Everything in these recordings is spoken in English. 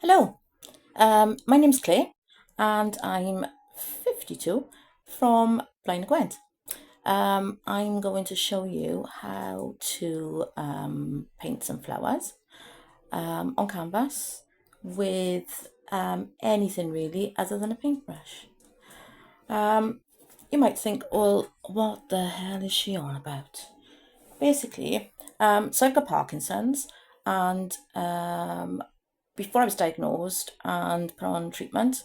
Hello, my name's Claire and I'm 52 from Blind Gwent. I'm going to show you how to paint some flowers on canvas with anything really other than a paintbrush. You might think, well, what the hell is she on about? Basically, so I've got Parkinson's and before I was diagnosed and put on treatment,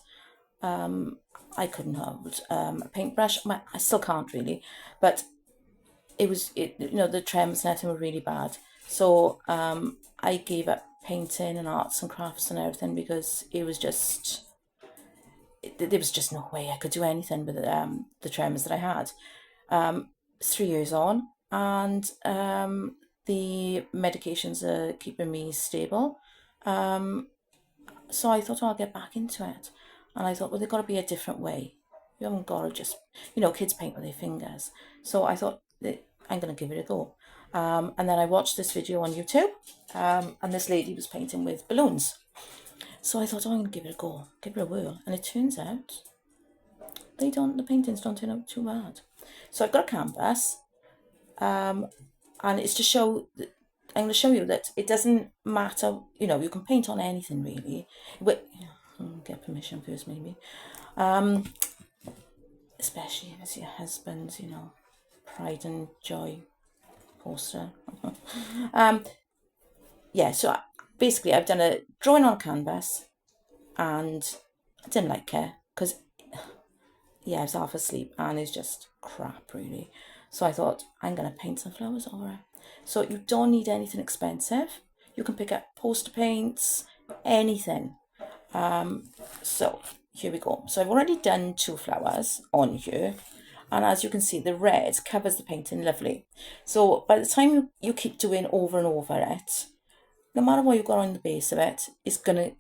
I couldn't hold a paintbrush. I still can't really, but the tremors and everything were really bad. So I gave up painting and arts and crafts and everything because there was just no way I could do anything with the tremors that I had. 3 years on, and the medications are keeping me stable. So I thought, oh, I'll get back into it. And I thought, well, there's got to be a different way. You haven't got to just, kids paint with their fingers. So I thought, I'm going to give it a go. And then I watched this video on YouTube, and this lady was painting with balloons. So I thought, oh, I'm going to give it a go, give it a whirl. And it turns out the paintings don't turn out too bad. So I've got a canvas, and it's to show, I'm going to show you that it doesn't matter, you can paint on anything really. Get permission first maybe. Especially if it's your husband's, pride and joy poster. Yeah, so basically I've done a drawing on canvas and I didn't like it because, I was half asleep and it's just crap really. So I thought, I'm going to paint some flowers over it. So you don't need anything expensive. You can pick up poster paints, anything. So here we go. So I've already done 2 flowers on here. And as you can see, the red covers the painting lovely. So by the time you keep doing over and over it, no matter what you've got on the base of it, it's gonna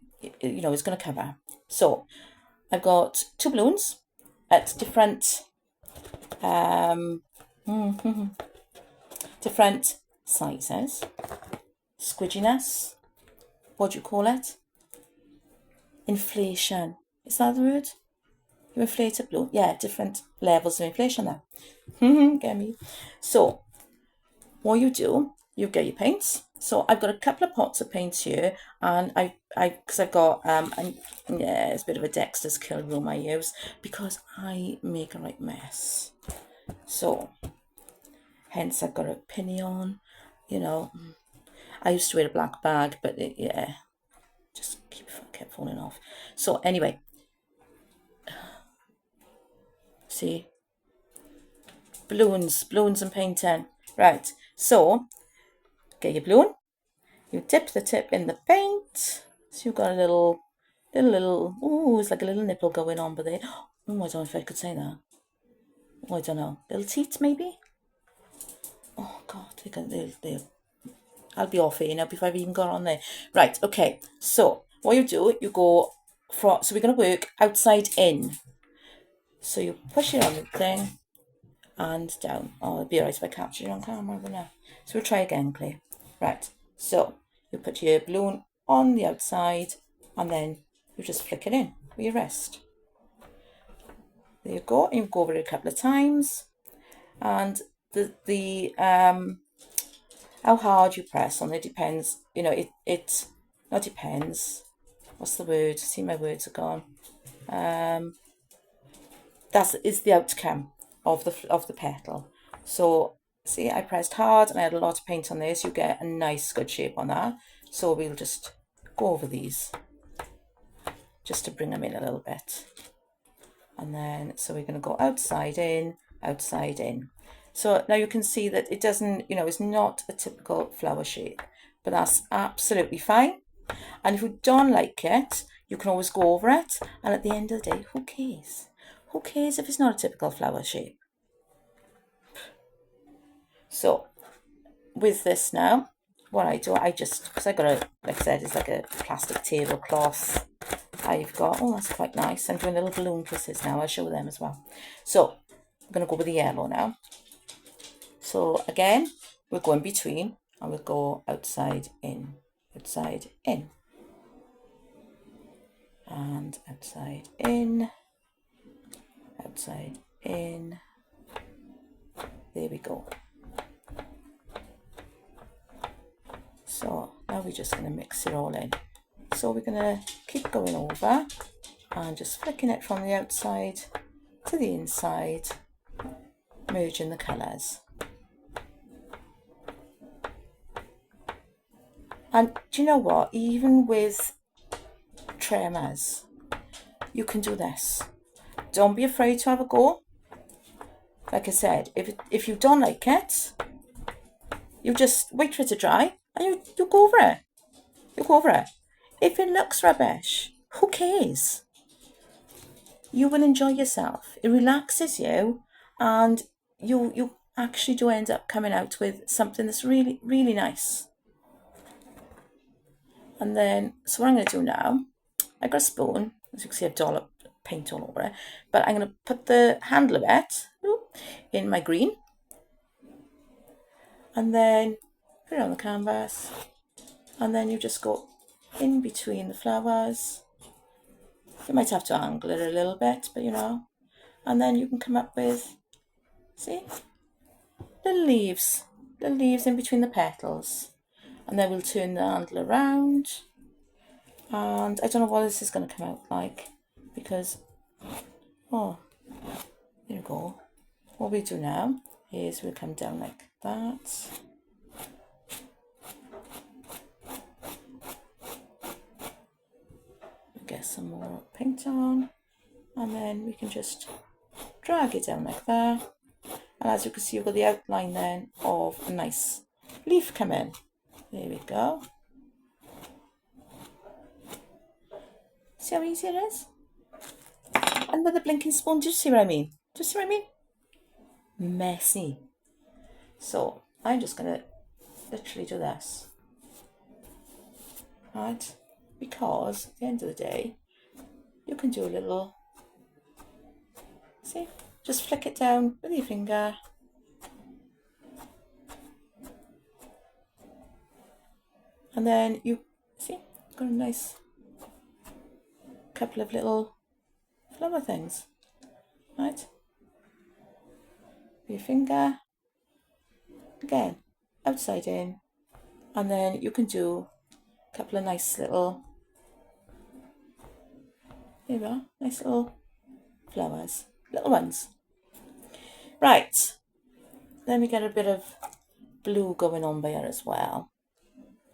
cover. So I've got 2 balloons at different different sizes. Squidginess, what do you call it? Inflation. Is that the word? You inflate a balloon. Yeah, different levels of inflation there. Get me? So what you do, you get your paints. So I've got a couple of pots of paints here, and because I've got it's a bit of a Dexter's kill room I use because I make a right mess. So hence I've got a pinny on. I used to wear a black bag, but just kept falling off. So anyway, see, balloons and painting. Right, so get your balloon, you dip the tip in the paint, so you've got a little, it's like a little nipple going on, but oh, I don't know if I could say that. Oh, I don't know, little teat maybe? Oh God, I'll be off here now before I've even got on there. Right, okay, so what you do, you go so we're going to work outside in. So you push it on the thing and down. Oh, it'll be alright if I capture it on camera, won't it? So we'll try again, Claire. Right, so you put your balloon on the outside and then you just flick it in with your wrist. There you go. You go over it a couple of times, and the how hard you press on it depends. It not depends. What's the word? See, my words are gone. That is the outcome of the petal. So see, I pressed hard and I had a lot of paint on this. You get a nice good shape on that. So we'll just go over these just to bring them in a little bit. And then, so we're going to go outside in, outside in. So now you can see that it doesn't, it's not a typical flower shape, but that's absolutely fine. And if you don't like it, you can always go over it. And at the end of the day, who cares? Who cares if it's not a typical flower shape? So with this now, what I do, because I got like I said, it's like a plastic tablecloth. I've got, oh, that's quite nice. I'm doing little balloon kisses now. I'll show them as well. So I'm going to go with the yellow now. So again, we'll go in between and we'll go outside in, outside in. and outside in, outside in. There we go. So now we're just going to mix it all in. So we're going to keep going over and just flicking it from the outside to the inside, merging the colours. And do you know what? Even with tremors, you can do this. Don't be afraid to have a go. Like I said, if you don't like it, you just wait for it to dry and you go over it. You go over it. If it looks rubbish, who cares? You will enjoy yourself. It relaxes you, and you actually do end up coming out with something that's really, really nice. And then, so what I'm going to do now, I got a spoon, as you can see I've dolloped paint all over it, but I'm going to put the handle of it in my green, and then put it on the canvas, and then you just go in between the flowers. You might have to angle it a little bit, but you know, and then you can come up with, see, little leaves in between the petals. And then we'll turn the handle around, and I don't know what this is going to come out like, because, oh, there we go. What we do now is we'll come down like that. We'll get some more paint on, and then we can just drag it down like that. And as you can see, you've got the outline then of a nice leaf coming. There we go. See how easy it is? And with a blinking spoon, do you see what I mean? Do you see what I mean? Messy. So I'm just going to literally do this. Right? Because at the end of the day, you can do a little, see? Just flick it down with your finger. And then you see, got a nice couple of little flower things, right? With your finger, again, outside in, and then you can do a couple of nice little, there you go, nice little flowers, little ones. Right, then we get a bit of blue going on by here as well.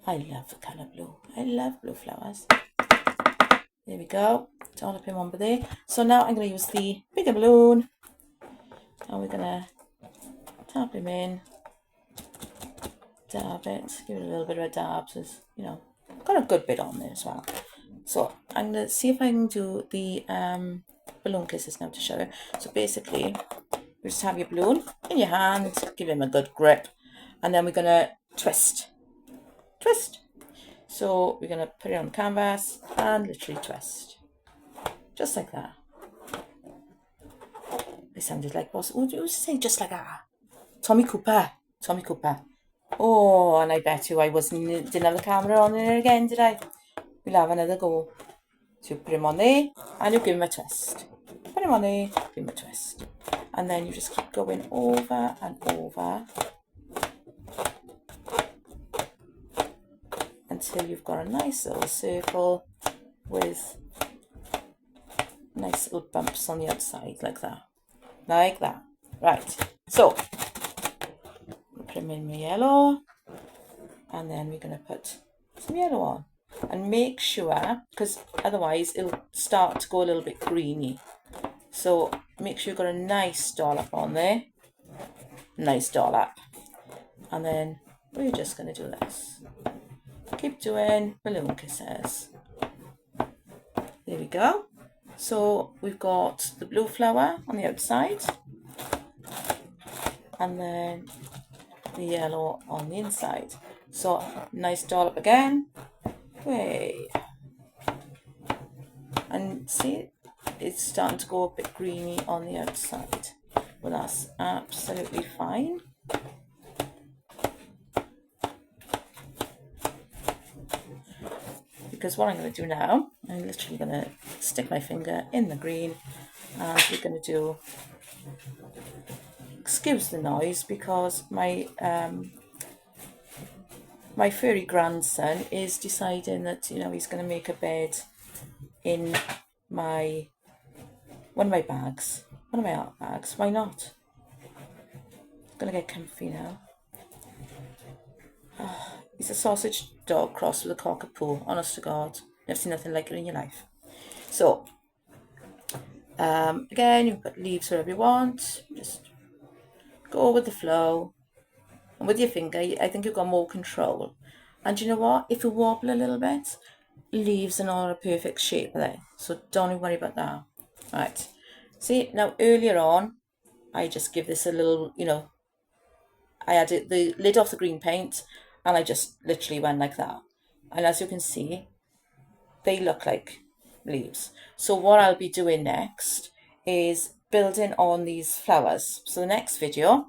I love the colour blue. I love blue flowers. There we go. Dollop him on by there. So now I'm going to use the bigger balloon, and we're going to tap him in, dab it, give it a little bit of a dab, so you know, got a good bit on there as well. So I'm going to see if I can do the balloon kisses now to show you. So basically, you just have your balloon in your hand, give him a good grip, and then we're going to twist. So we're going to put it on the canvas and literally twist. Just like that. I sounded like boss. Who used to say just like that? Tommy Cooper. Oh, and I bet you I didn't have the camera on there again, did I? We'll have another go. So you put him on there and you give him a twist. Put him on there, give him a twist. And then you just keep going over and over until you've got a nice little circle with nice little bumps on the outside, like that. Right, so put him in my yellow, and then we're going to put some yellow on, and make sure, because otherwise it'll start to go a little bit greeny, so make sure you've got a nice dollop on there, nice dollop, and then we're just going to do this. Keep doing balloon kisses. There we go. So we've got the blue flower on the outside, and then the yellow on the inside. So nice dollop again. Way. And see, it's starting to go a bit greeny on the outside. Well, that's absolutely fine. Because what I'm going to do now, I'm literally going to stick my finger in the green, and we're going to do, excuse the noise, because my my furry grandson is deciding that, you know, he's going to make a bed in my one of my bags, one of my art bags. Why not? Gonna get comfy now. Oh, he's a sausage dog crossed with a cockapoo. Honest to God, never seen nothing like it in your life. So, again, you can put leaves wherever you want. Just go with the flow. And with your finger, I think you've got more control. And you know what? If you wobble a little bit, leaves are not a perfect shape there. So don't worry about that. Right. See, now earlier on, I just give this a little, you know, I had the lid off the green paint and I just literally went like that. And as you can see, they look like leaves. So what I'll be doing next is building on these flowers. So the next video,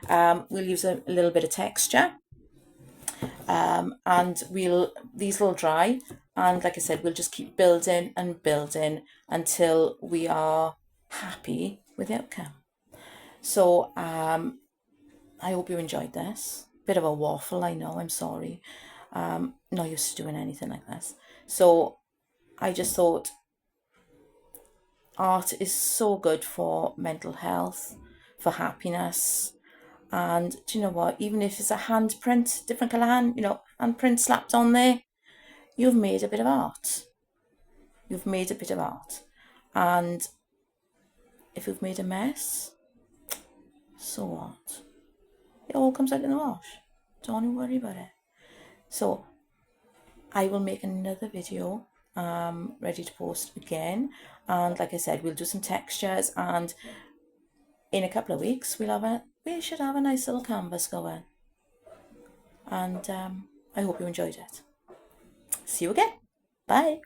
we'll use a little bit of texture, and these will dry. And like I said, we'll just keep building and building until we are happy with the outcome. So I hope you enjoyed this. Bit of a waffle, I know, I'm sorry. Not used to doing anything like this. So I just thought art is so good for mental health, for happiness. And do you know what? Even if it's a handprint, different colour handprint slapped on there, you've made a bit of art. You've made a bit of art. And if you've made a mess, so what? It all comes out in the wash. Don't worry about it. So I will make another video ready to post again. And like I said, we'll do some textures, and in a couple of weeks we should have a nice little canvas going. And I hope you enjoyed it. See you again. Bye.